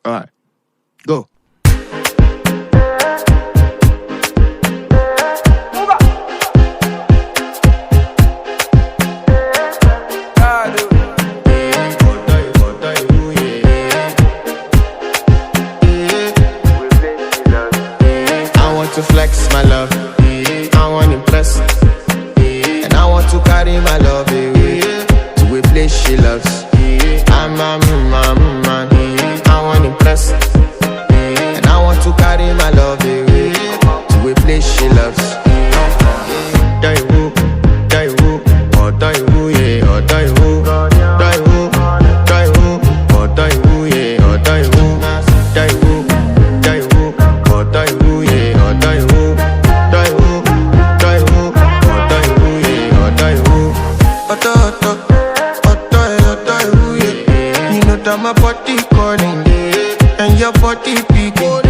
Alright, go. To flex my love, I want to impress, and I want to carry my love away to a place she loves. I'm a man, I want to impress, and I want to carry my love away to a place she loves. Die woo, oh die woo, yeah, oh die woo, die woo, oh die woo, yeah, oh die woo, die woo, oh die woo, yeah. My body calling, and your body beating.